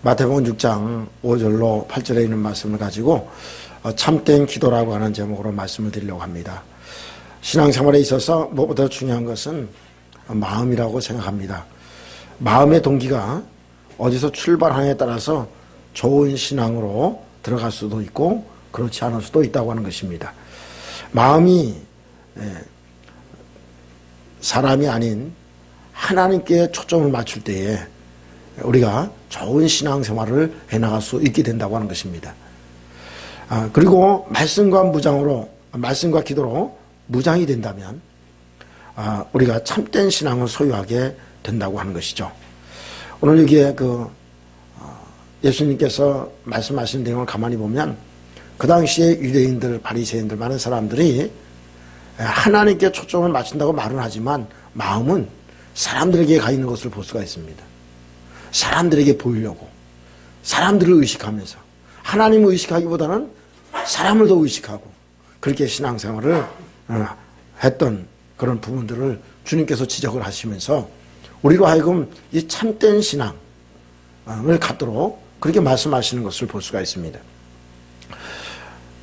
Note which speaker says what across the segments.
Speaker 1: 마태복음 6장 5절로 8절에 있는 말씀을 가지고 참된 기도라고 하는 제목으로 말씀을 드리려고 합니다. 신앙생활에 있어서 무엇보다 중요한 것은 마음이라고 생각합니다. 마음의 동기가 어디서 출발하느냐에 따라서 좋은 신앙으로 들어갈 수도 있고 그렇지 않을 수도 있다고 하는 것입니다. 마음이 사람이 아닌 하나님께 초점을 맞출 때에 우리가 좋은 신앙생활을 해나갈 수 있게 된다고 하는 것입니다. 그리고 말씀과 기도로 무장이 된다면 우리가 참된 신앙을 소유하게 된다고 하는 것이죠. 오늘 여기에 예수님께서 말씀하신 내용을 가만히 보면 그 당시에 유대인들, 바리새인들 많은 사람들이 하나님께 초점을 맞춘다고 말은 하지만 마음은 사람들에게 가 있는 것을 볼 수가 있습니다. 사람들에게 보이려고 사람들을 의식하면서 하나님을 의식하기보다는 사람을 더 의식하고 그렇게 신앙생활을 했던 그런 부분들을 주님께서 지적을 하시면서 우리로 하여금 이 참된 신앙을 갖도록 그렇게 말씀하시는 것을 볼 수가 있습니다.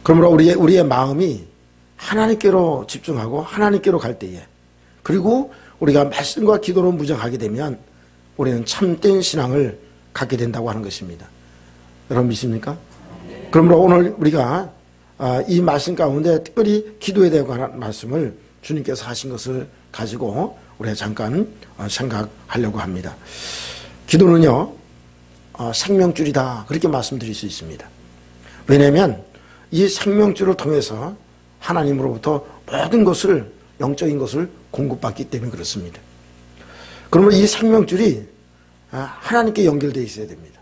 Speaker 1: 그러므로 우리의 마음이 하나님께로 집중하고 하나님께로 갈 때에 그리고 우리가 말씀과 기도로 무장하게 되면 우리는 참된 신앙을 갖게 된다고 하는 것입니다. 여러분 믿습니까? 그러므로 오늘 우리가 이 말씀 가운데 특별히 기도에 대한 말씀을 주님께서 하신 것을 가지고 우리가 잠깐 생각하려고 합니다. 기도는요 생명줄이다 그렇게 말씀드릴 수 있습니다. 왜냐하면 이 생명줄을 통해서 하나님으로부터 모든 것을 영적인 것을 공급받기 때문에 그렇습니다. 그러면 이 생명줄이 하나님께 연결되어 있어야 됩니다.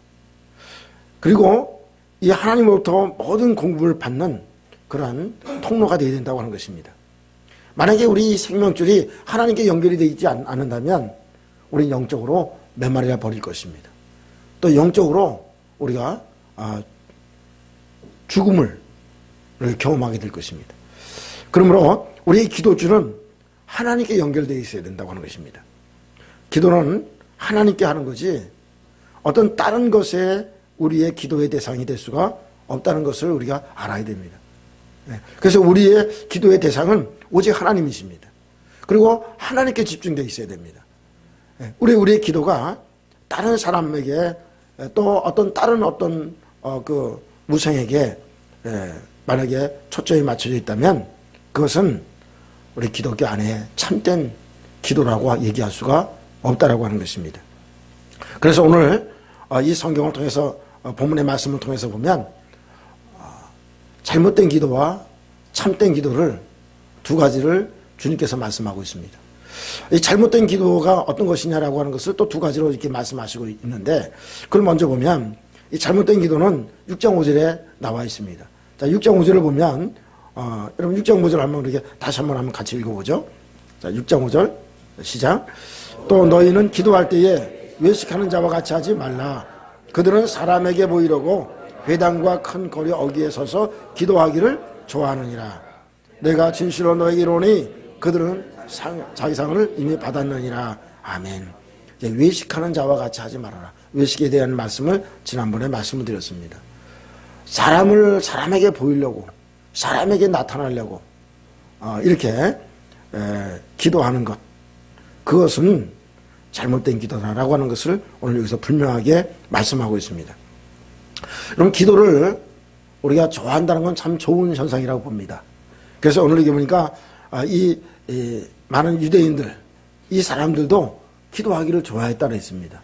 Speaker 1: 그리고 이 하나님으로부터 모든 공급을 받는 그러한 통로가 되어야 된다고 하는 것입니다. 만약에 우리 생명줄이 하나님께 연결이 되어 있지 않는다면 우리는 영적으로 메마르게 버릴 것입니다. 또 영적으로 우리가 죽음을 경험하게 될 것입니다. 그러므로 우리의 기도줄은 하나님께 연결되어 있어야 된다고 하는 것입니다. 기도는 하나님께 하는 거지 어떤 다른 것에 우리의 기도의 대상이 될 수가 없다는 것을 우리가 알아야 됩니다. 그래서 우리의 기도의 대상은 오직 하나님이십니다. 그리고 하나님께 집중되어 있어야 됩니다. 우리의 기도가 다른 사람에게 또 어떤 다른 무생에게 만약에 초점이 맞춰져 있다면 그것은 우리 기독교 안에 참된 기도라고 얘기할 수가 없다라고 하는 것입니다. 그래서 오늘 이 성경을 통해서 본문의 말씀을 통해서 보면 잘못된 기도와 참된 기도를 두 가지를 주님께서 말씀하고 있습니다. 이 잘못된 기도가 어떤 것이냐라고 하는 것을 또 두 가지로 이렇게 말씀하시고 있는데 그걸 먼저 보면 이 잘못된 기도는 6장 5절에 나와 있습니다. 자, 6장 5절을 보면 여러분 6장 5절 한번 이렇게 다시 한번 같이 읽어보죠. 자, 6장 5절 시작. 또 너희는 기도할 때에 외식하는 자와 같이 하지 말라. 그들은 사람에게 보이려고 회당과 큰 거리 어귀에 서서 기도하기를 좋아하느니라. 내가 진실로 너에게 이르노니 그들은 자기 상을 이미 받았느니라. 아멘. 이제 외식하는 자와 같이 하지 말아라. 외식에 대한 말씀을 지난번에 말씀을 드렸습니다. 사람에게 보이려고 사람에게 나타나려고 이렇게 기도하는 것 그것은 잘못된 기도다라고 하는 것을 오늘 여기서 분명하게 말씀하고 있습니다. 그럼 기도를 우리가 좋아한다는 건 참 좋은 현상이라고 봅니다. 그래서 오늘 여기 보니까 이 많은 유대인들 이 사람들도 기도하기를 좋아했다고 했습니다.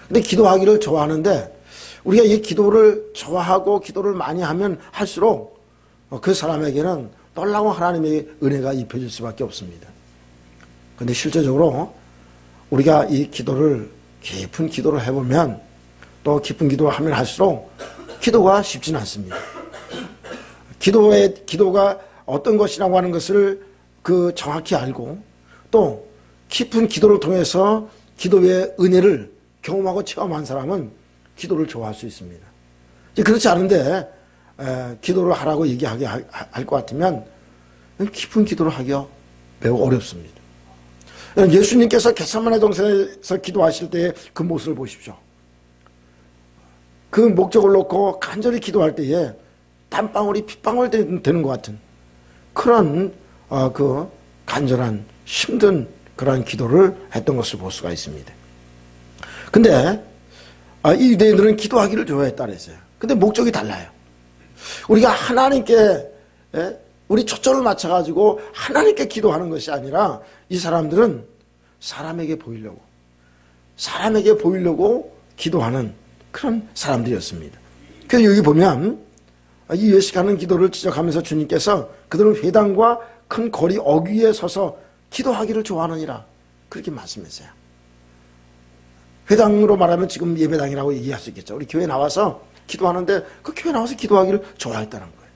Speaker 1: 근데 기도하기를 좋아하는데 우리가 이 기도를 좋아하고 기도를 많이 하면 할수록 그 사람에게는 놀라운 하나님의 은혜가 입혀질 수밖에 없습니다. 근데 실제적으로 우리가 이 기도를 깊은 기도를 해보면 또 깊은 기도를 하면 할수록 기도가 쉽지는 않습니다. 기도가 어떤 것이라고 하는 것을 정확히 알고 또 깊은 기도를 통해서 기도의 은혜를 경험하고 체험한 사람은 기도를 좋아할 수 있습니다. 그렇지 않은데 기도를 하라고 얘기하게 할 것 같으면 깊은 기도를 하기가 매우 어렵습니다. 예수님께서 겟세마네 동산에서 기도하실 때의 그 모습을 보십시오. 그 목적을 놓고 간절히 기도할 때에 땀방울이 핏방울 되는 것 같은 그런 그 간절한 힘든 그러한 기도를 했던 것을 볼 수가 있습니다. 근데 이 유대인들은 기도하기를 좋아했다 그랬어요. 근데 목적이 달라요. 우리가 하나님께 우리 초점을 맞춰가지고 하나님께 기도하는 것이 아니라 이 사람들은 사람에게 보이려고 기도하는 그런 사람들이었습니다. 그래서 여기 보면 이 외식하는 기도를 지적하면서 주님께서 그들은 회당과 큰 거리 어귀에 서서 기도하기를 좋아하느니라 그렇게 말씀했어요. 회당으로 말하면 지금 예배당이라고 얘기할 수 있겠죠. 우리 교회 나와서 기도하는데 그 교회 나와서 기도하기를 좋아했다는 거예요.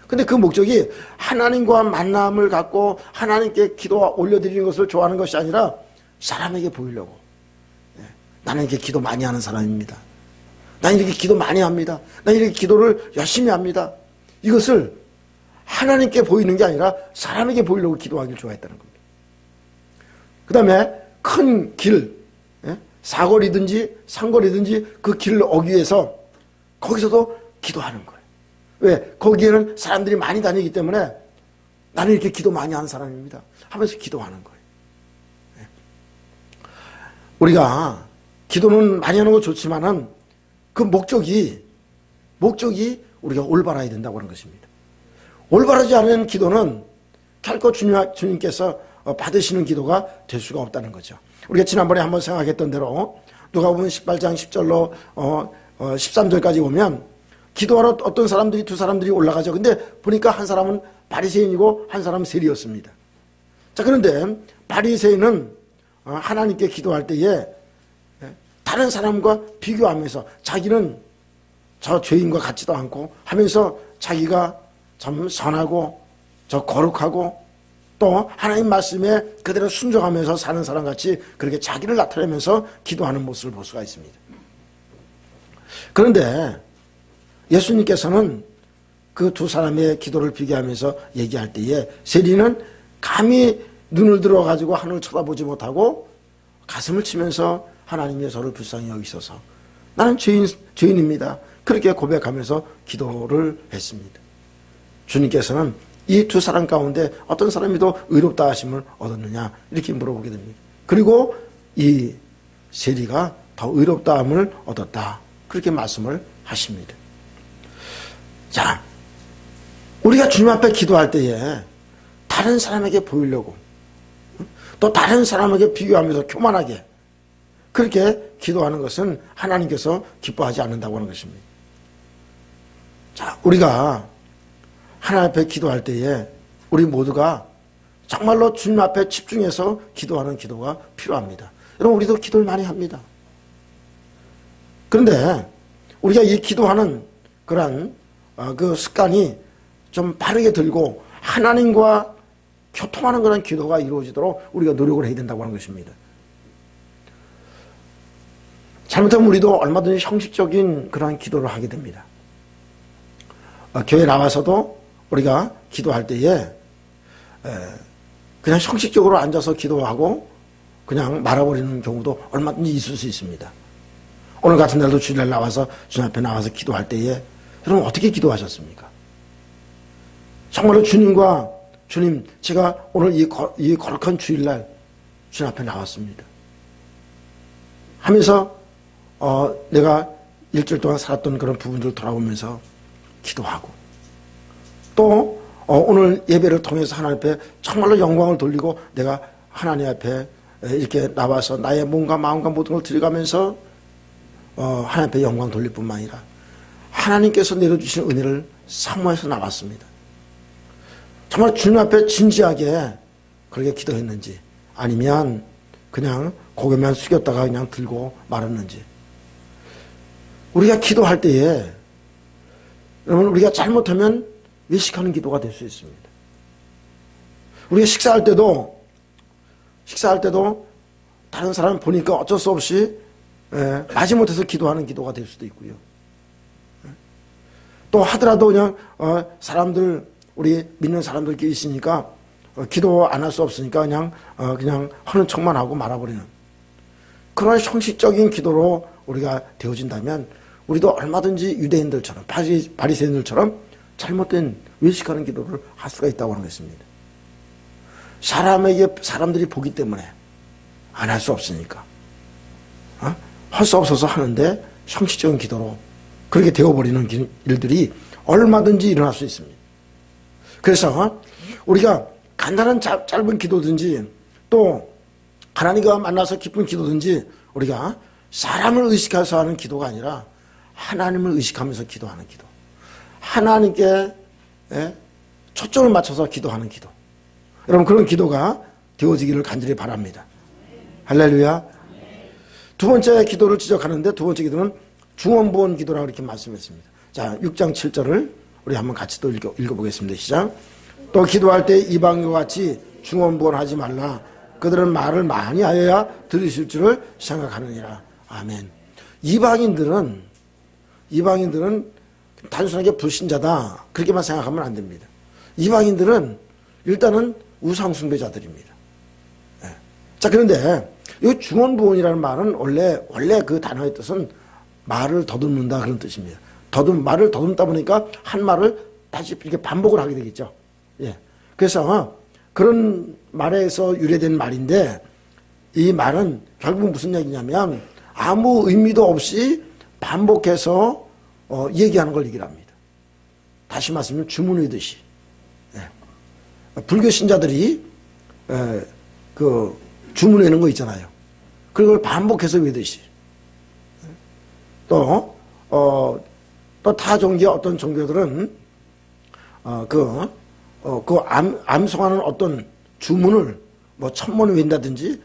Speaker 1: 근데 그 목적이 하나님과 만남을 갖고 하나님께 기도 올려드리는 것을 좋아하는 것이 아니라 사람에게 보이려고. 나는 이렇게 기도 많이 하는 사람입니다. 나는 이렇게 기도 많이 합니다. 나는 이렇게 기도를 열심히 합니다. 이것을 하나님께 보이는 게 아니라 사람에게 보이려고 기도하기를 좋아했다는 겁니다. 그 다음에 큰 길, 사거리든지 상거리든지 그 길을 어귀에서 거기서도 기도하는 거예요. 왜? 거기에는 사람들이 많이 다니기 때문에 나는 이렇게 기도 많이 하는 사람입니다 하면서 기도하는 거예요. 우리가 기도는 많이 하는 거 좋지만은 그 목적이 우리가 올바라야 된다고 하는 것입니다. 올바르지 않은 기도는 결코 주님께서 받으시는 기도가 될 수가 없다는 거죠. 우리가 지난번에 한번 생각했던 대로 누가복음 18장 10절로 13절까지 보면 기도하러 어떤 사람들이 두 사람들이 올라가죠. 근데 보니까 한 사람은 바리새인이고 한 사람은 세리였습니다. 자, 그런데 바리새인은 하나님께 기도할 때에 다른 사람과 비교하면서 자기는 저 죄인과 같지도 않고 하면서 자기가 참 선하고 저 거룩하고 또 하나님 말씀에 그대로 순종하면서 사는 사람같이 그렇게 자기를 나타내면서 기도하는 모습을 볼 수가 있습니다. 그런데 예수님께서는 그 두 사람의 기도를 비교하면서 얘기할 때에 세리는 감히 눈을 들어가지고 하늘을 쳐다보지 못하고 가슴을 치면서 하나님의 저를 불쌍히 여기셔서 나는 죄인입니다. 그렇게 고백하면서 기도를 했습니다. 주님께서는 이 두 사람 가운데 어떤 사람이 더 의롭다 하심을 얻었느냐 이렇게 물어보게 됩니다. 그리고 이 세리가 더 의롭다 함을 얻었다 그렇게 말씀을 하십니다. 자, 우리가 주님 앞에 기도할 때에 다른 사람에게 보이려고 또 다른 사람에게 비교하면서 교만하게 그렇게 기도하는 것은 하나님께서 기뻐하지 않는다고 하는 것입니다. 자, 우리가 하나님 앞에 기도할 때에 우리 모두가 정말로 주님 앞에 집중해서 기도하는 기도가 필요합니다. 여러분, 우리도 기도를 많이 합니다. 그런데 우리가 이 기도하는 그런 그 습관이 좀 바르게 들고 하나님과 교통하는 그런 기도가 이루어지도록 우리가 노력을 해야 된다고 하는 것입니다. 잘못하면 우리도 얼마든지 형식적인 그런 기도를 하게 됩니다. 교회 나와서도 우리가 기도할 때에 그냥 형식적으로 앉아서 기도하고 그냥 말아버리는 경우도 얼마든지 있을 수 있습니다. 오늘 같은 날도 주일날 나와서 주님 앞에 나와서 기도할 때에 여러분 어떻게 기도하셨습니까? 정말로 주님과 주님, 제가 오늘 이 거룩한 주일날 주님 앞에 나왔습니다 하면서 내가 일주일 동안 살았던 그런 부분들을 돌아보면서 기도하고 또 오늘 예배를 통해서 하나님 앞에 정말로 영광을 돌리고 내가 하나님 앞에 이렇게 나와서 나의 몸과 마음과 모든 걸 드려가면서 하나님 앞에 영광 돌릴 뿐만 아니라 하나님께서 내려주신 은혜를 사모해서 나왔습니다. 정말 주님 앞에 진지하게 그렇게 기도했는지 아니면 그냥 고개만 숙였다가 그냥 들고 말았는지. 우리가 기도할 때에 여러분 우리가 잘못하면 외식하는 기도가 될 수 있습니다. 우리가 식사할 때도 다른 사람 보니까 어쩔 수 없이 마지못해서 기도하는 기도가 될 수도 있고요. 또 하더라도 그냥 사람들 우리 믿는 사람들끼리 있으니까 기도 안 할 수 없으니까 그냥 하는 척만 하고 말아버리는 그런 형식적인 기도로 우리가 되어진다면 우리도 얼마든지 유대인들처럼 바리새인들처럼 잘못된 외식하는 기도를 할 수가 있다고 하는 것입니다. 사람들이 보기 때문에 안 할 수 없으니까 할 수 없어서 하는데 형식적인 기도로 그렇게 되어버리는 일들이 얼마든지 일어날 수 있습니다. 그래서 우리가 간단한 짧은 기도든지 또 하나님과 만나서 기쁜 기도든지 우리가 사람을 의식해서 하는 기도가 아니라 하나님을 의식하면서 기도하는 기도, 하나님께 초점을 맞춰서 기도하는 기도, 여러분 그런 기도가 되어지기를 간절히 바랍니다. 할렐루야. 두 번째 기도를 지적하는데 두 번째 기도는 중언부언 기도라고 이렇게 말씀했습니다. 자, 6장 7절을 우리 한번 같이 또 읽어보겠습니다. 시작. 또 기도할 때 이방인과 같이 중언부언하지 말라. 그들은 말을 많이 하여야 들으실 줄을 생각하느니라. 아멘. 이방인들은 단순하게 불신자다 그렇게만 생각하면 안 됩니다. 이방인들은 일단은 우상숭배자들입니다. 자, 그런데 이 중언부언이라는 말은 원래 그 단어의 뜻은 말을 더듬는다 그런 뜻입니다. 말을 더듬다 보니까 한 말을 다시 이렇게 반복을 하게 되겠죠. 예. 그래서 그런 말에서 유래된 말인데 이 말은 결국 무슨 얘기냐면 아무 의미도 없이 반복해서 얘기하는 걸 얘기를 합니다. 다시 말씀드리면 주문 외듯이. 예. 불교 신자들이 그 주문 외는 거 있잖아요. 그걸 반복해서 외듯이. 또 타 종교 어떤 종교들은 암송하는 어떤 주문을 뭐 1000번 외운다든지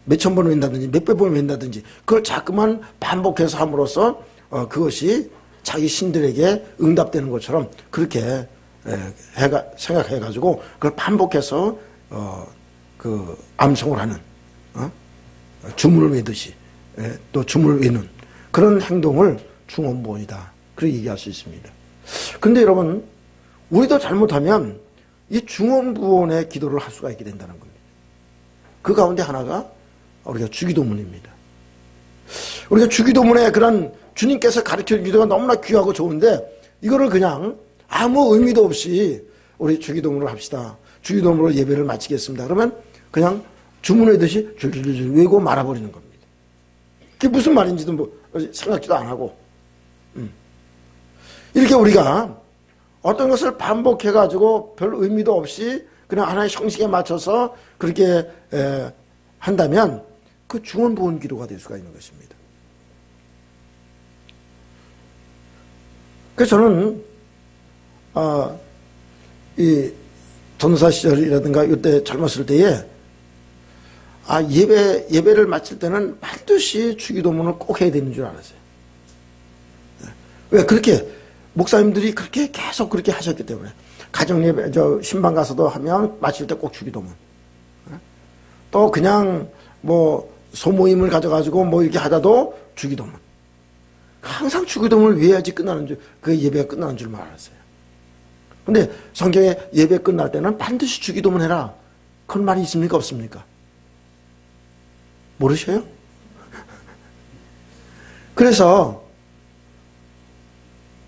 Speaker 1: 몇천 번 외운다든지 몇백 번 외운다든지 그걸 자꾸만 반복해서 함으로써 그것이 자기 신들에게 응답되는 것처럼 그렇게 생각해가지고 그걸 반복해서 그 암송을 하는 주문을 외듯이 또 주문을 외는 그런 행동을 중언부언이다 그렇게 얘기할 수 있습니다. 그런데 여러분 우리도 잘못하면 이 중언부언의 기도를 할 수가 있게 된다는 겁니다. 그 가운데 하나가 우리가 주기도문입니다. 우리가 주기도문에 그런 주님께서 가르쳐준 기도가 너무나 귀하고 좋은데 이거를 그냥 아무 의미도 없이 우리 주기도문을 합시다. 주기도문으로 예배를 마치겠습니다. 그러면 그냥 주문하듯이 줄줄줄 외고 말아버리는 겁니다. 그게 무슨 말인지도 생각지도 안 하고 이렇게 우리가 어떤 것을 반복해가지고 별 의미도 없이 그냥 하나의 형식에 맞춰서 그렇게 한다면 그 중언부언 기도가 될 수가 있는 것입니다. 그래서 저는 이 전도사 시절이라든가 이때 젊었을 때에 예배를 마칠 때는 반드시 주기도문을 꼭 해야 되는 줄 알았어요. 왜 그렇게 목사님들이 그렇게 계속 그렇게 하셨기 때문에 가정예배 신방 가서도 하면 마칠 때 꼭 주기도문. 또 그냥 소모임을 가져가지고 이렇게 하다도 주기도문. 항상 주기도문을 외워야지 그 예배가 끝나는 줄만 알았어요. 근데 성경에 예배 끝날 때는 반드시 주기도문 해라. 그런 말이 있습니까? 없습니까? 모르셔요? 그래서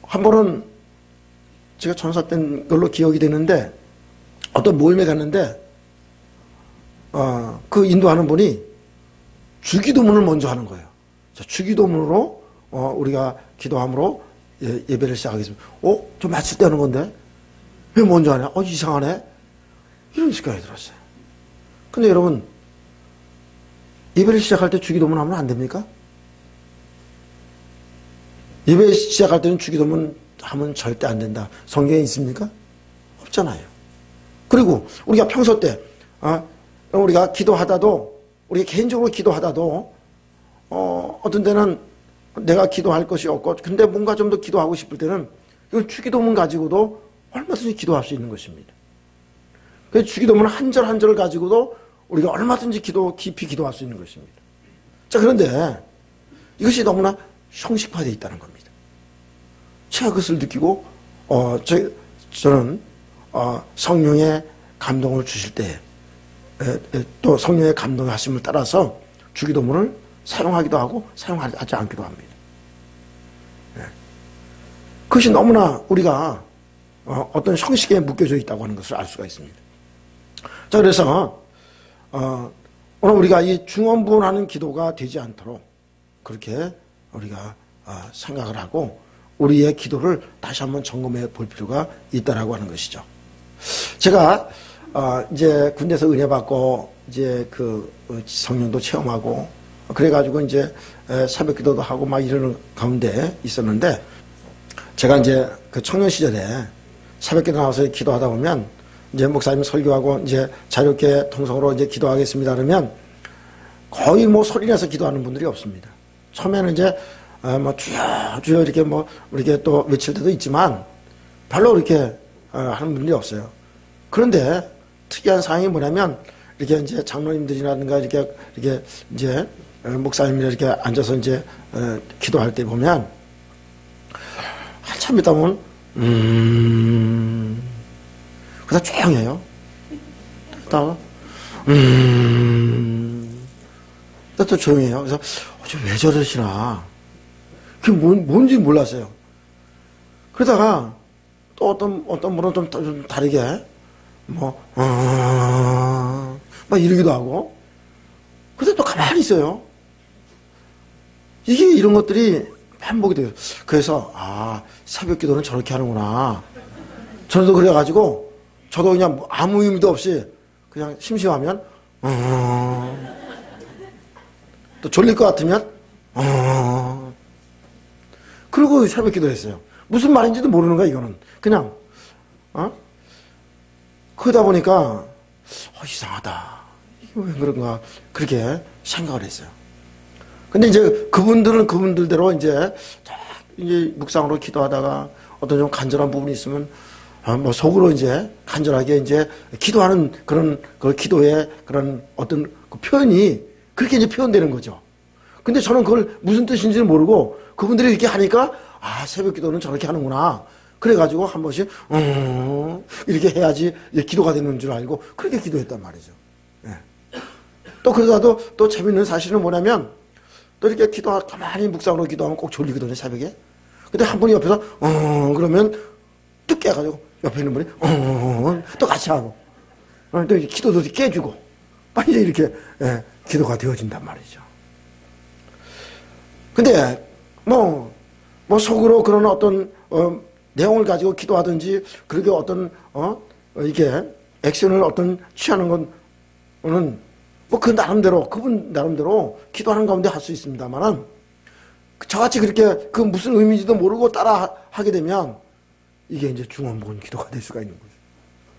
Speaker 1: 한 번은 제가 전사 된 걸로 기억이 되는데 어떤 모임에 갔는데 그 인도하는 분이 주기도문을 먼저 하는 거예요. 자, 주기도문으로 우리가 기도함으로 예배를 시작하겠습니다. 저 마칠 때 하는 건데 왜 먼저 하냐? 이상하네. 이런 생각이 들었어요. 근데 여러분 예배를 시작할 때 주기도문 하면 안 됩니까? 예배 시작할 때는 주기도문 하면 절대 안 된다. 성경에 있습니까? 없잖아요. 그리고 우리가 평소 때 우리가 기도하다도 우리가 개인적으로 기도하다도 어떤 때는 내가 기도할 것이 없고 근데 뭔가 좀 더 기도하고 싶을 때는 이걸 주기도문 가지고도 얼마든지 기도할 수 있는 것입니다. 그래서 주기도문 한 절 한 절을 가지고도 우리가 얼마든지 깊이 기도할 수 있는 것입니다. 자, 그런데 이것이 너무나 형식화되어 있다는 겁니다. 제가 그것을 느끼고 저는 성령의 감동을 주실 때 또 성령의 감동의 하심을 따라서 주기도문을 사용하기도 하고 사용하지 않기도 합니다. 그것이 너무나 우리가 어떤 형식에 묶여져 있다고 하는 것을 알 수가 있습니다. 자, 그래서 오늘 우리가 이 중언부언하는 기도가 되지 않도록 그렇게 우리가 생각을 하고 우리의 기도를 다시 한번 점검해 볼 필요가 있다라고 하는 것이죠. 제가 이제 군대에서 은혜 받고 이제 그 성령도 체험하고 그래가지고 이제 새벽 기도도 하고 막 이러는 가운데 있었는데, 제가 이제 그 청년 시절에 새벽 기도 나와서 기도하다 보면 이제 목사님 설교하고 이제 자유롭게 통성으로 이제 기도하겠습니다 그러면 거의 뭐 소리 내서 기도하는 분들이 없습니다. 처음에는 이제 뭐 주여 주여 이렇게 뭐 이렇게 또 외칠 때도 있지만 별로 그렇게 하는 분들이 없어요. 그런데 특이한 상황이 뭐냐면 이렇게 이제 장로님들이라든가 이렇게 이제 목사님이 이렇게 앉아서 이제 기도할 때 보면 한참 있다 보면 그러다 조용해요. 또 또 조용해요. 그래서 왜 저러시나, 그게 뭔지 몰랐어요. 그러다가 또 어떤 분은 좀 다르게 막 이러기도 하고, 근데 또 가만히 있어요. 이게 이런 것들이 반복이 돼요. 그래서 새벽 기도는 저렇게 하는구나. 저도 그래가지고 저도 그냥 아무 의미도 없이 그냥 심심하면 또 졸릴 것 같으면 그리고 새벽 기도를 했어요. 무슨 말인지도 모르는 거야 이거는. 그냥 그러다 보니까 이상하다, 이게 왜 그런가 그렇게 생각을 했어요. 근데 이제 그분들은 그분들대로 이제 묵상으로 기도하다가 어떤 좀 간절한 부분이 있으면 뭐 속으로 이제 간절하게 이제 기도하는 그런 그 기도의 그런 어떤 그 표현이 그렇게 이제 표현되는 거죠. 근데 저는 그걸 무슨 뜻인지는 모르고 그분들이 이렇게 하니까 새벽 기도는 저렇게 하는구나. 그래가지고 한 번씩 이렇게 해야지 기도가 되는 줄 알고 그렇게 기도했단 말이죠. 네. 또 그러다도 또 재밌는 사실은 뭐냐면 또 이렇게 가만히 묵상으로 기도하면 꼭 졸리거든요, 새벽에. 근데 한 분이 옆에서 그러면 뚝 깨가지고 옆에 있는 분이 또 같이 하고 또 기도도 깨주고 빨리 이렇게 기도가 되어진단 말이죠. 근데 뭐 속으로 그런 어떤 내용을 가지고 기도하든지 그렇게 어떤 이게 액션을 어떤 취하는 거는 뭐 그 나름대로 그분 나름대로 기도하는 가운데 할 수 있습니다만은 저같이 그렇게 그 무슨 의미인지도 모르고 따라 하게 되면 이게 이제 중언부언 기도가 될 수가 있는 거죠.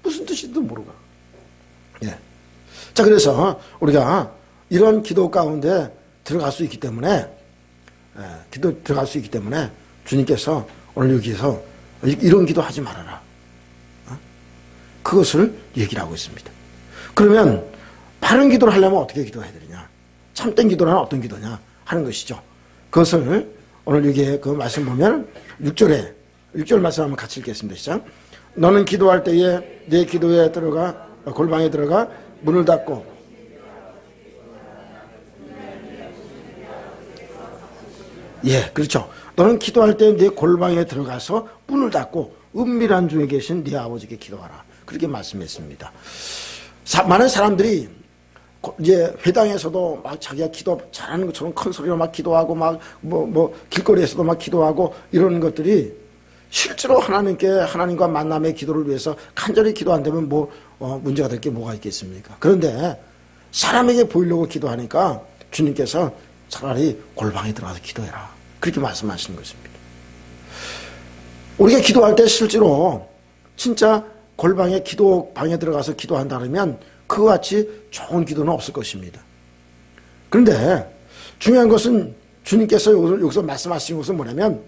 Speaker 1: 무슨 뜻인지도 모르고. 예. 자, 그래서 우리가 이런 기도 가운데 들어갈 수 있기 때문에 들어갈 수 있기 때문에 주님께서 오늘 여기에서 이런 기도 하지 말아라. 그것을 얘기를 하고 있습니다. 그러면 바른 기도를 하려면 어떻게 기도해야 되느냐? 참된 기도란 어떤 기도냐? 하는 것이죠. 그것을 오늘 여기에 그 말씀 보면 6절 말씀 한번 같이 읽겠습니다. 시작. 너는 기도할 때에 내 기도에 들어가 골방에 들어가 문을 닫고 그렇죠. 너는 기도할 때 내 골방에 들어가서 문을 닫고 은밀한 중에 계신 네 아버지께 기도하라. 그렇게 말씀했습니다. 많은 사람들이 이제 회당에서도 막 자기가 기도 잘하는 것처럼 큰 소리로 막 기도하고 막 길거리에서도 막 기도하고 이런 것들이 실제로 하나님과 만남의 기도를 위해서 간절히 기도 안 되면 문제가 될 게 뭐가 있겠습니까? 그런데 사람에게 보이려고 기도하니까 주님께서 차라리 골방에 들어가서 기도해라. 그렇게 말씀하시는 것입니다. 우리가 기도할 때 실제로 진짜 골방에 기도방에 들어가서 기도한다면 그와 같이 좋은 기도는 없을 것입니다. 그런데 중요한 것은 주님께서 여기서 말씀하신 것은 뭐냐면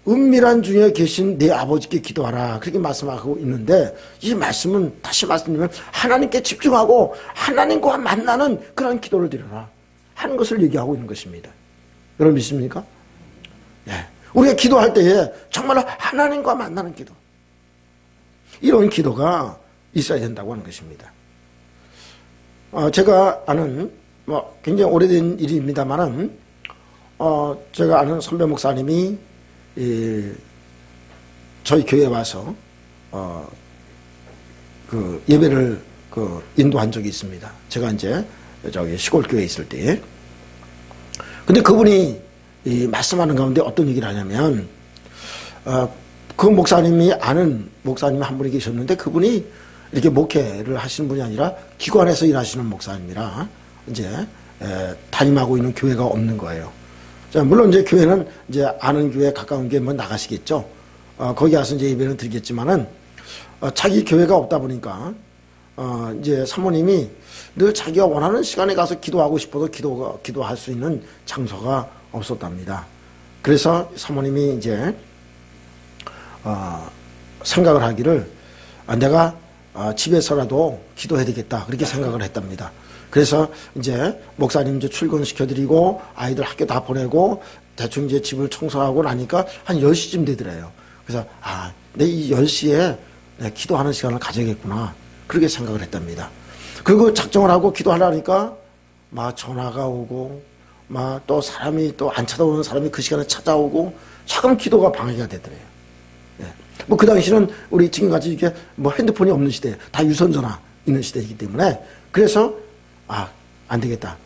Speaker 1: 은밀한 중에 계신 내 아버지께 기도하라. 그렇게 말씀하고 있는데 이 말씀은 다시 말씀드리면 하나님께 집중하고 하나님과 만나는 그런 기도를 드려라 하는 것을 얘기하고 있는 것입니다. 여러분 믿습니까? 네. 우리가 기도할 때에 정말로 하나님과 만나는 기도, 이런 기도가 있어야 된다고 하는 것입니다. 제가 아는 굉장히 오래된 일입니다만은 제가 아는 선배 목사님이 저희 교회에 와서 그 예배를 인도한 적이 있습니다. 제가 이제 저기 시골 교회에 있을 때. 근데 그분이 말씀하는 가운데 어떤 얘기를 하냐면, 그 목사님이 아는 목사님이 한 분이 계셨는데, 그분이 이렇게 목회를 하시는 분이 아니라 기관에서 일하시는 목사님이라 이제 담임하고 있는 교회가 없는 거예요. 자, 물론 이제 교회는 이제 아는 교회 가까운 교회 뭐 나가시겠죠. 거기 가서 이제 예배는 드리겠지만은 자기 교회가 없다 보니까 이제 사모님이 늘 자기가 원하는 시간에 가서 기도하고 싶어도 기도할 수 있는 장소가 없었답니다. 그래서 사모님이 이제 생각을 하기를 내가 집에서라도 기도해야 되겠다 그렇게 생각을 했답니다. 그래서 이제 목사님 이제 출근시켜드리고 아이들 학교 다 보내고 대충 이제 집을 청소하고 나니까 한 10시쯤 되더래요. 그래서 내 이 10시에 내가 기도하는 시간을 가져야겠구나 그렇게 생각을 했답니다. 그리고 작정을 하고 기도하려니까 막 전화가 오고 막 또 사람이 또 안 찾아오는 사람이 그 시간에 찾아오고 조금 기도가 방해가 되더래요. 뭐 그 당시는 우리 지금같이 이렇게 뭐 핸드폰이 없는 시대, 다 유선전화 있는 시대이기 때문에 그래서 안 되겠다.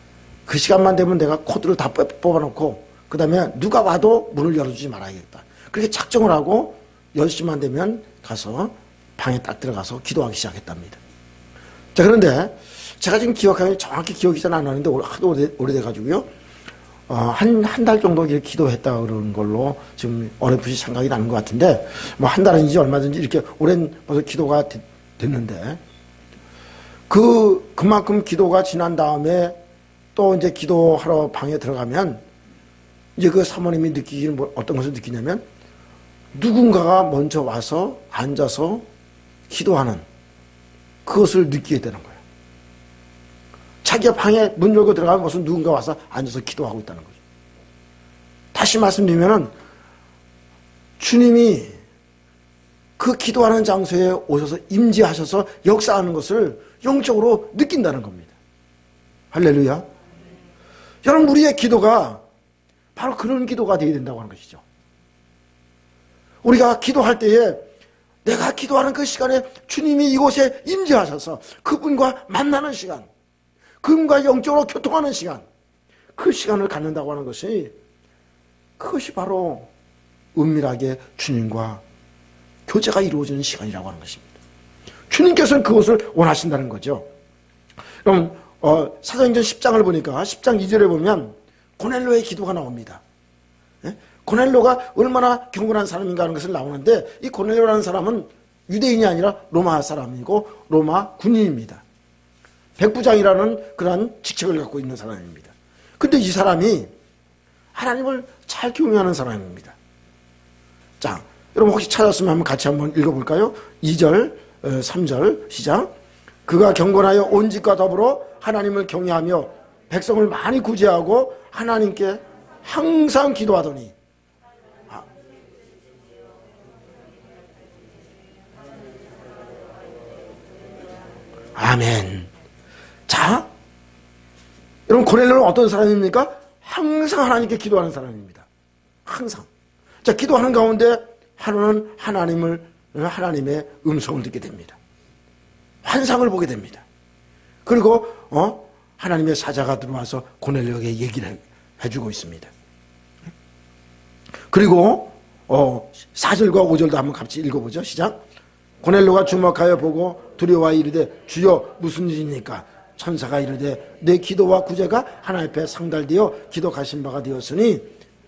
Speaker 1: 그 시간만 되면 내가 코드를 다 뽑아놓고 그 다음에 누가 와도 문을 열어주지 말아야겠다. 그렇게 작정을 하고 10시만 되면 가서 방에 딱 들어가서 기도하기 시작했답니다. 자, 그런데 제가 지금 기억하기 정확히 기억이 잘 안 나는데 하도 오래돼가지고요. 한 달 정도 이렇게 기도했다 그러는 걸로 지금 어렴풋이 생각이 나는 것 같은데, 뭐 한 달인지 얼마든지 이렇게 오랜 벌써 기도가 됐는데, 그만큼 기도가 지난 다음에 또 이제 기도하러 방에 들어가면 이제 그 사모님이 느끼기는 어떤 것을 느끼냐면 누군가가 먼저 와서 앉아서 기도하는 그것을 느끼게 되는 거예요. 자기가 방에 문 열고 들어가면 무슨 누군가 와서 앉아서 기도하고 있다는 거죠. 다시 말씀드리면은 주님이 그 기도하는 장소에 오셔서 임재하셔서 역사하는 것을 영적으로 느낀다는 겁니다. 할렐루야. 여러분, 우리의 기도가 바로 그런 기도가 되어야 된다고 하는 것이죠. 우리가 기도할 때에 내가 기도하는 그 시간에 주님이 이곳에 임재하셔서 그분과 만나는 시간, 그분과 영적으로 교통하는 시간, 그 시간을 갖는다고 하는 것이, 그것이 바로 은밀하게 주님과 교제가 이루어지는 시간이라고 하는 것입니다. 주님께서는 그것을 원하신다는 거죠. 그럼 사도행전 10장을 보니까 10장 2절에 보면 고넬로의 기도가 나옵니다. 고넬로가 얼마나 경건한 사람인가 하는 것을 나오는데, 이 고넬로라는 사람은 유대인이 아니라 로마 사람이고 로마 군인입니다. 백부장이라는 그러한 직책을 갖고 있는 사람입니다. 근데 이 사람이 하나님을 잘 경외하는 사람입니다. 자, 여러분 혹시 찾았으면 한번 같이 한번 읽어볼까요? 2절, 3절 시작. 그가 경건하여 온 집과 더불어 하나님을 경외하며 백성을 많이 구제하고 하나님께 항상 기도하더니. 아멘. 자, 여러분 고넬로는 어떤 사람입니까? 항상 하나님께 기도하는 사람입니다. 항상. 자, 기도하는 가운데 하루는 하나님의 음성을 듣게 됩니다. 환상을 보게 됩니다. 그리고 하나님의 사자가 들어와서 고넬로에게 얘기를 해주고 있습니다. 그리고 4절과 5절도 한번 같이 읽어보죠. 시작. 고넬로가 주목하여 보고 두려워 이르되 주여 무슨 일입니까? 천사가 이르되 내 기도와 구제가 하나님 앞에 상달되어 기도하신 바가 되었으니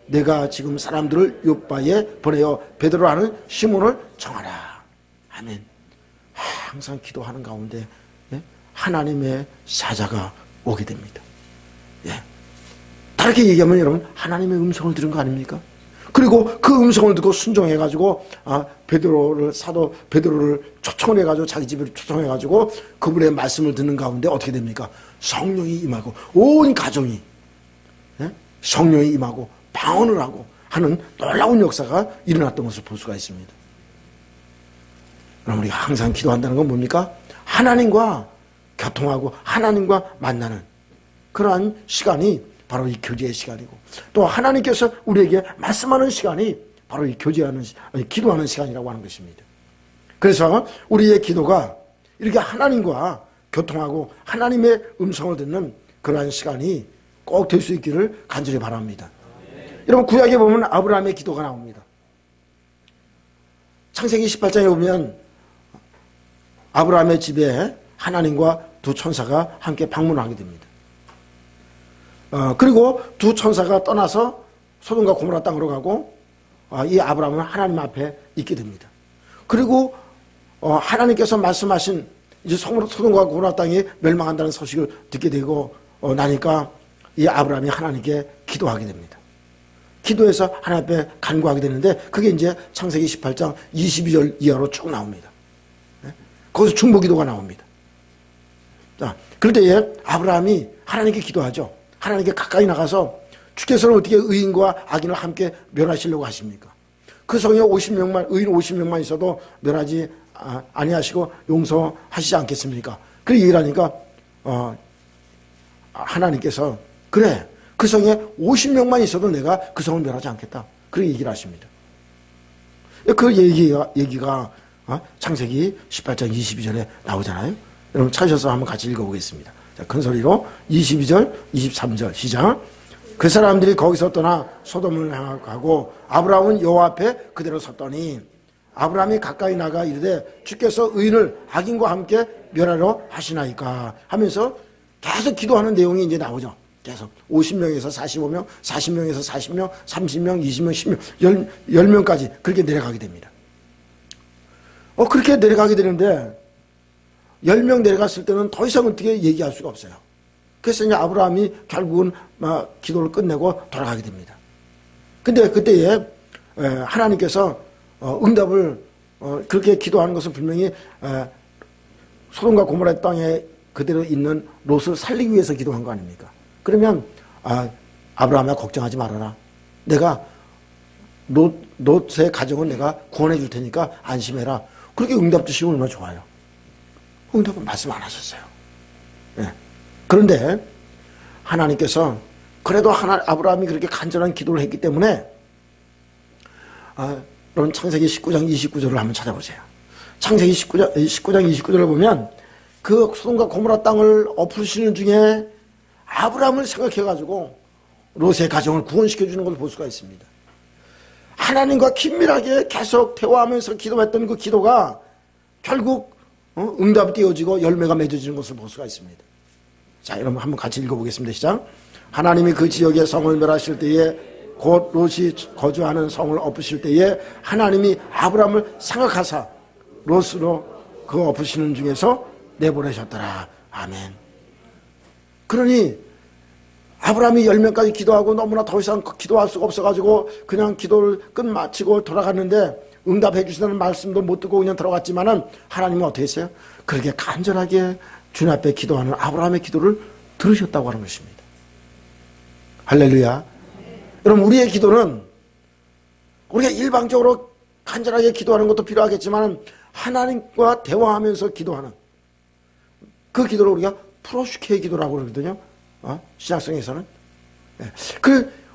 Speaker 1: 내가 지금 사람들을 요바에 보내어 베드로라는 시몬을 정하라. 아멘. 항상 기도하는 가운데 하나님의 사자가 오게 됩니다. 다르게 얘기하면 여러분 하나님의 음성을 들은 거 아닙니까? 그리고 그 음성을 듣고 순종해가지고 사도 베드로를 초청해가지고 자기 집으로 초청해가지고 그분의 말씀을 듣는 가운데 어떻게 됩니까? 성령이 임하고 온 가정이 성령이 임하고 방언을 하고 하는 놀라운 역사가 일어났던 것을 볼 수가 있습니다. 그럼 우리가 항상 기도한다는 건 뭡니까? 하나님과 교통하고 하나님과 만나는 그러한 시간이 바로 이 교제의 시간이고, 또 하나님께서 우리에게 말씀하는 시간이 바로 이 기도하는 시간이라고 하는 것입니다. 그래서 우리의 기도가 이렇게 하나님과 교통하고 하나님의 음성을 듣는 그러한 시간이 꼭 될 수 있기를 간절히 바랍니다. 여러분, 구약에 보면 아브라함의 기도가 나옵니다. 창세기 18장에 보면 아브라함의 집에 하나님과 두 천사가 함께 방문하게 됩니다. 그리고 두 천사가 떠나서 소돔과 고모라 땅으로 가고 이 아브라함은 하나님 앞에 있게 됩니다. 그리고 하나님께서 말씀하신 이제 소돔과 고모라 땅이 멸망한다는 소식을 듣게 되고 나니까 이 아브라함이 하나님께 기도하게 됩니다. 기도해서 하나님 앞에 간구하게 되는데 그게 이제 창세기 18장 22절 이하로 쭉 나옵니다. 거기서 중보기도가 나옵니다. 자, 그럴 때에 아브라함이 하나님께 기도하죠. 하나님께 가까이 나가서 주께서는 어떻게 의인과 악인을 함께 멸하시려고 하십니까? 그 성에 50명만 의인 50명만 있어도 멸하지 아니하시고 용서하시지 않겠습니까? 그렇게 얘기를 하니까 하나님께서 그래, 그 성에 50명만 있어도 내가 그 성을 멸하지 않겠다. 그렇게 얘기를 하십니다. 그 얘기가 창세기 18장 22절에 나오잖아요. 여러분 찾으셔서 한번 같이 읽어보겠습니다. 자, 큰 소리로 22절, 23절 시작. 그 사람들이 거기서 떠나 소돔을 향하고 아브라함은 여호와 앞에 그대로 섰더니 아브라함이 가까이 나가 이르되 주께서 의인을 악인과 함께 멸하려 하시나이까 하면서 계속 기도하는 내용이 이제 나오죠. 계속 50명에서 45명, 40명에서 40명, 30명, 20명, 10명, 10명까지 그렇게 내려가게 됩니다. 그렇게 내려가게 되는데 10명 내려갔을 때는 더 이상 어떻게 얘기할 수가 없어요. 그래서 이제 아브라함이 결국은 기도를 끝내고 돌아가게 됩니다. 근데 그때에 하나님께서 응답을 그렇게 기도하는 것은 분명히 소돔과 고모라 땅에 그대로 있는 롯을 살리기 위해서 기도한 거 아닙니까? 그러면 아브라함아 걱정하지 말아라. 내가 롯의 가정은 내가 구원해 줄 테니까 안심해라. 그렇게 응답 주시면 얼마나 좋아요. 응답은 말씀 안 하셨어요. 네. 그런데 하나님께서 그래도 아브라함이 그렇게 간절한 기도를 했기 때문에 여러분 창세기 19장 29절을 한번 찾아보세요. 창세기 19장 29절을 보면 그 소돔과 고모라 땅을 엎으시는 중에 아브라함을 생각해가지고 롯의 가정을 구원시켜주는 것을 볼 수가 있습니다. 하나님과 긴밀하게 계속 대화하면서 기도했던 그 기도가 결국 응답이 띄어지고 열매가 맺어지는 것을 볼 수가 있습니다. 자, 여러분 한번 같이 읽어보겠습니다. 시작. 하나님이 그 지역의 성을 멸하실 때에 곧 롯이 거주하는 성을 엎으실 때에 하나님이 아브라함을 생각하사 롯으로 그 엎으시는 중에서 내보내셨더라. 아멘. 그러니 아브라함이 10명까지 기도하고 너무나 더 이상 기도할 수가 없어가지고 그냥 기도를 끝마치고 돌아갔는데 응답해 주시다는 말씀도 못 듣고 그냥 들어갔지만은 하나님은 어떻게 했어요? 그렇게 간절하게 주님 앞에 기도하는 아브라함의 기도를 들으셨다고 하는 것입니다. 할렐루야. 여러분 우리의 기도는 우리가 일방적으로 간절하게 기도하는 것도 필요하겠지만 하나님과 대화하면서 기도하는 그 기도를 우리가 프로슈케의 기도라고 그러거든요. 신약성에서는.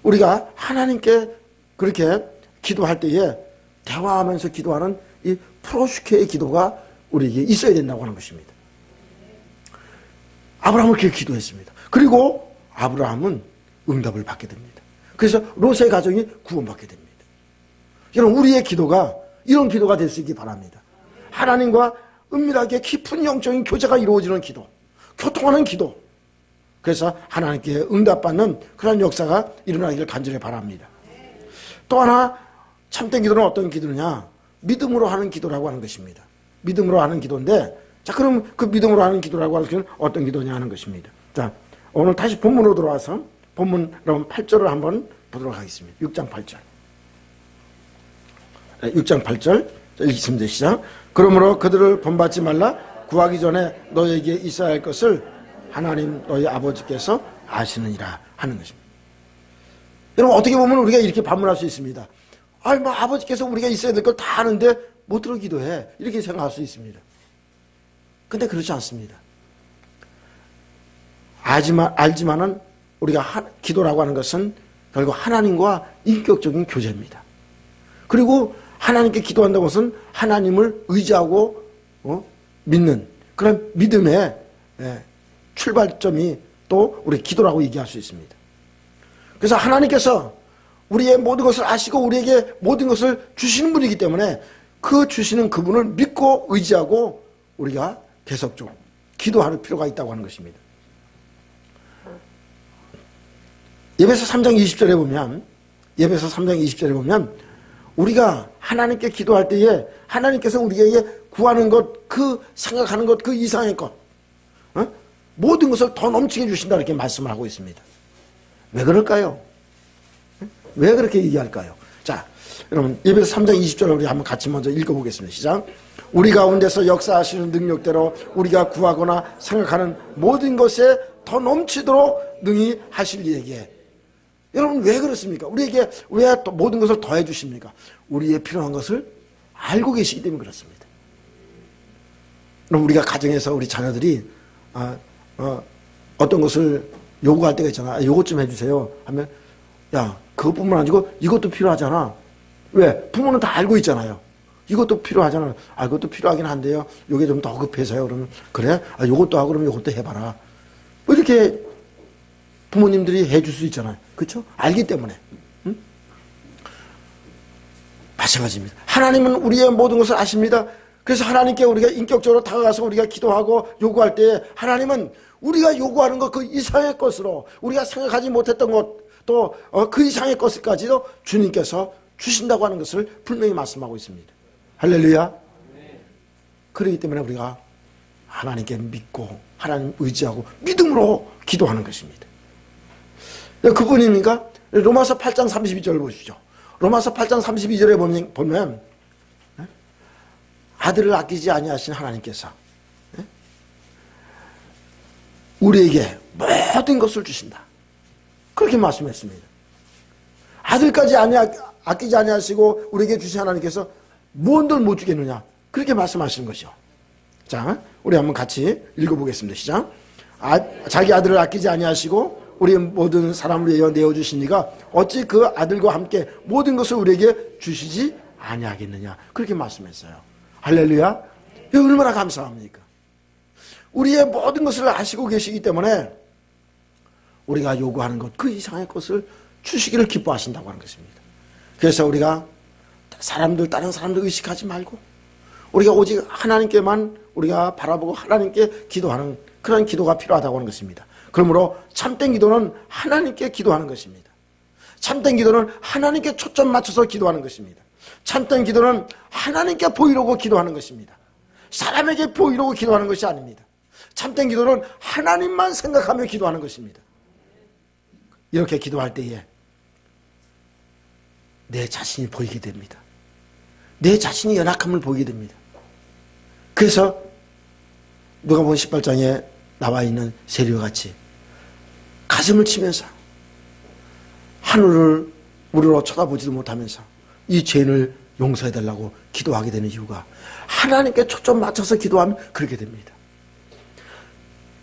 Speaker 1: 우리가 하나님께 그렇게 기도할 때에 대화하면서 기도하는 이 프로슈케의 기도가 우리에게 있어야 된다고 하는 것입니다. 아브라함은 그렇게 기도했습니다. 그리고 아브라함은 응답을 받게 됩니다. 그래서 롯의 가정이 구원받게 됩니다. 여러분 우리의 기도가 이런 기도가 될 수 있기 바랍니다. 하나님과 은밀하게 깊은 영적인 교제가 이루어지는 기도, 교통하는 기도. 그래서 하나님께 응답받는 그런 역사가 일어나기를 간절히 바랍니다. 또 하나 참된 기도는 어떤 기도냐? 믿음으로 하는 기도라고 하는 것입니다. 믿음으로 하는 기도인데, 자, 그럼 그 믿음으로 하는 기도라고 하는 것은 어떤 기도냐 하는 것입니다. 자, 오늘 다시 본문으로 들어와서 본문 여러분 8절을 한번 보도록 하겠습니다. 6장 8절. 6장 8절 읽습니다. 시작. 그러므로 그들을 본받지 말라. 구하기 전에 너에게 있어야 할 것을 하나님 너희 아버지께서 아시느니라 하는 것입니다. 여러분 어떻게 보면 우리가 이렇게 반문할 수 있습니다. 아버지께서 우리가 있어야 될 걸 다 아는데 못 들어 기도해. 이렇게 생각할 수 있습니다. 근데 그렇지 않습니다. 알지만은 우리가 기도라고 하는 것은 결국 하나님과 인격적인 교제입니다. 그리고 하나님께 기도한다는 것은 하나님을 의지하고 믿는 그런 믿음의 출발점이 또 우리 기도라고 얘기할 수 있습니다. 그래서 하나님께서 우리의 모든 것을 아시고 우리에게 모든 것을 주시는 분이기 때문에 그 주시는 그분을 믿고 의지하고 우리가 계속적으로 기도할 필요가 있다고 하는 것입니다. 예배서 3장 20절에 보면 우리가 하나님께 기도할 때에 하나님께서 우리에게 구하는 것, 그 생각하는 것, 그 이상의 것, 모든 것을 더 넘치게 주신다 이렇게 말씀을 하고 있습니다. 왜 그럴까요? 왜 그렇게 얘기할까요? 자, 여러분 예배서 3장 20절을 우리 한번 같이 먼저 읽어보겠습니다. 시작. 우리 가운데서 역사하시는 능력대로 우리가 구하거나 생각하는 모든 것에 더 넘치도록 능히 하실 이에게. 여러분 왜 그렇습니까? 우리에게 왜 또 모든 것을 더해 주십니까? 우리의 필요한 것을 알고 계시기 때문에 그렇습니다. 그럼 우리가 가정에서 우리 자녀들이 어떤 것을 요구할 때가 있잖아. 요것 좀 해주세요 하면 야 그것뿐만 아니고 이것도 필요하잖아. 왜? 부모는 다 알고 있잖아요. 이것도 필요하잖아. 이것도 필요하긴 한데요. 요게 좀 더 급해서요. 그러면 그래? 요것도 하고 그러면 요것도 해봐라. 뭐 이렇게 부모님들이 해줄 수 있잖아요. 그렇죠? 알기 때문에. 마찬가지입니다. 하나님은 우리의 모든 것을 아십니다. 그래서 하나님께 우리가 인격적으로 다가가서 우리가 기도하고 요구할 때 하나님은 우리가 요구하는 것 그 이상의 것으로 우리가 생각하지 못했던 것 또 그 이상의 것까지도 주님께서 주신다고 하는 것을 분명히 말씀하고 있습니다. 할렐루야. 그렇기 때문에 우리가 하나님께 믿고 하나님 의지하고 믿음으로 기도하는 것입니다. 그분입니까? 로마서 8장 32절을 보십시오. 로마서 8장 32절에 보면 아들을 아끼지 아니하신 하나님께서 우리에게 모든 것을 주신다. 그렇게 말씀했습니다. 아들까지 아끼지 아니하시고 우리에게 주신 하나님께서 뭔들 못 주겠느냐. 그렇게 말씀하시는 것이죠. 자, 우리 한번 같이 읽어보겠습니다. 시작. 자기 아들을 아끼지 아니하시고 우리 모든 사람을 위하여 내어주시니가 어찌 그 아들과 함께 모든 것을 우리에게 주시지 아니하겠느냐. 그렇게 말씀했어요. 할렐루야. 얼마나 감사합니까? 우리의 모든 것을 아시고 계시기 때문에 우리가 요구하는 것, 그 이상의 것을 주시기를 기뻐하신다고 하는 것입니다. 그래서 우리가 다른 사람들 의식하지 말고 우리가 오직 하나님께만 우리가 바라보고 하나님께 기도하는 그런 기도가 필요하다고 하는 것입니다. 그러므로 참된 기도는 하나님께 기도하는 것입니다. 참된 기도는 하나님께 초점 맞춰서 기도하는 것입니다. 참된 기도는 하나님께 보이려고 기도하는 것입니다. 사람에게 보이려고 기도하는 것이 아닙니다. 참된 기도는 하나님만 생각하며 기도하는 것입니다. 이렇게 기도할 때에 내 자신이 보이게 됩니다. 내 자신이 연약함을 보이게 됩니다. 그래서 누가복음 18장에 나와 있는 세리와 같이 가슴을 치면서 하늘을 우리로 쳐다보지도 못하면서 이 죄인을 용서해달라고 기도하게 되는 이유가 하나님께 초점 맞춰서 기도하면 그렇게 됩니다.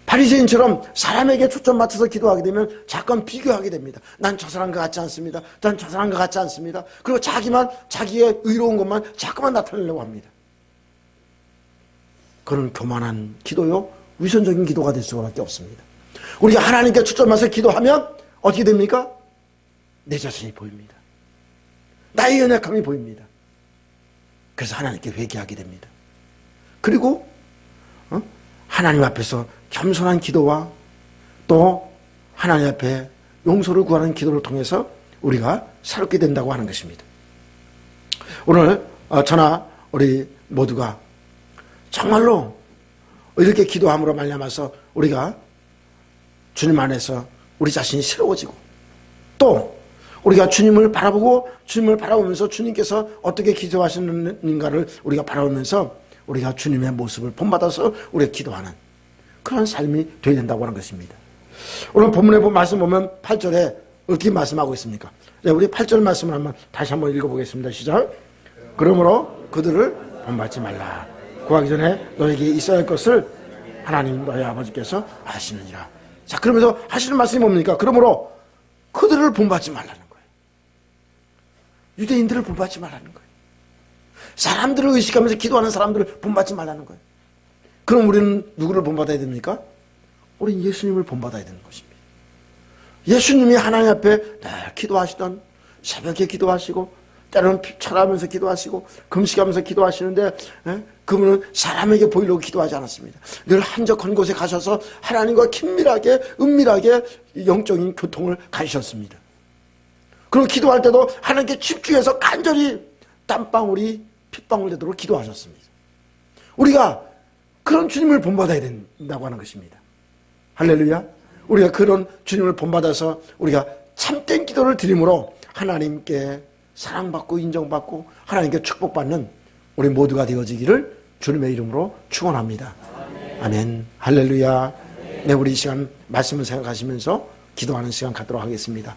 Speaker 1: 바리새인처럼 사람에게 초점 맞춰서 기도하게 되면 잠깐 비교하게 됩니다. 난 저 사람과 같지 않습니다. 난 저 사람과 같지 않습니다. 그리고 자기의 의로운 것만 자꾸만 나타내려고 합니다. 그런 교만한 기도요, 위선적인 기도가 될 수밖에 없습니다. 우리가 하나님께 초점 맞춰서 기도하면 어떻게 됩니까? 내 자신이 보입니다. 나의 연약함이 보입니다. 그래서 하나님께 회개하게 됩니다. 그리고 하나님 앞에서 겸손한 기도와 또 하나님 앞에 용서를 구하는 기도를 통해서 우리가 새롭게 된다고 하는 것입니다. 오늘 저나 우리 모두가 정말로 이렇게 기도함으로 말미암아서 우리가 주님 안에서 우리 자신이 새로워지고 또 우리가 주님을 바라보고 주님을 바라보면서 주님께서 어떻게 기도하시는가를 우리가 바라보면서 우리가 주님의 모습을 본받아서 우리가 기도하는 그런 삶이 되어야 된다고 하는 것입니다. 오늘 본문에 말씀 보면 8절에 어떻게 말씀하고 있습니까? 네, 우리 8절 말씀을 다시 한번 읽어보겠습니다. 시작. 그러므로 그들을 본받지 말라. 구하기 전에 너에게 있어야 할 것을 하나님 너희 아버지께서 아시느니라. 자, 그러면서 하시는 말씀이 뭡니까? 그러므로 그들을 본받지 말라는 거예요. 유대인들을 본받지 말라는 거예요. 사람들을 의식하면서 기도하는 사람들을 본받지 말라는 거예요. 그럼 우리는 누구를 본받아야 됩니까? 우리는 예수님을 본받아야 되는 것입니다. 예수님이 하나님 앞에 늘 기도하시던, 새벽에 기도하시고 때로는 철하면서 기도하시고 금식하면서 기도하시는데, 그분은 사람에게 보이려고 기도하지 않았습니다. 늘 한적한 곳에 가셔서 하나님과 긴밀하게 은밀하게 영적인 교통을 가지셨습니다. 그리고 기도할 때도 하나님께 집중해서 간절히 땀방울이 핏방울 되도록 기도하셨습니다. 우리가 그런 주님을 본받아야 된다고 하는 것입니다. 할렐루야. 우리가 그런 주님을 본받아서 우리가 참된 기도를 드림으로 하나님께 사랑받고 인정받고 하나님께 축복받는 우리 모두가 되어지기를 주님의 이름으로 축원합니다. 아멘. 할렐루야. 네, 우리 이 시간 말씀을 생각하시면서 기도하는 시간 갖도록 하겠습니다.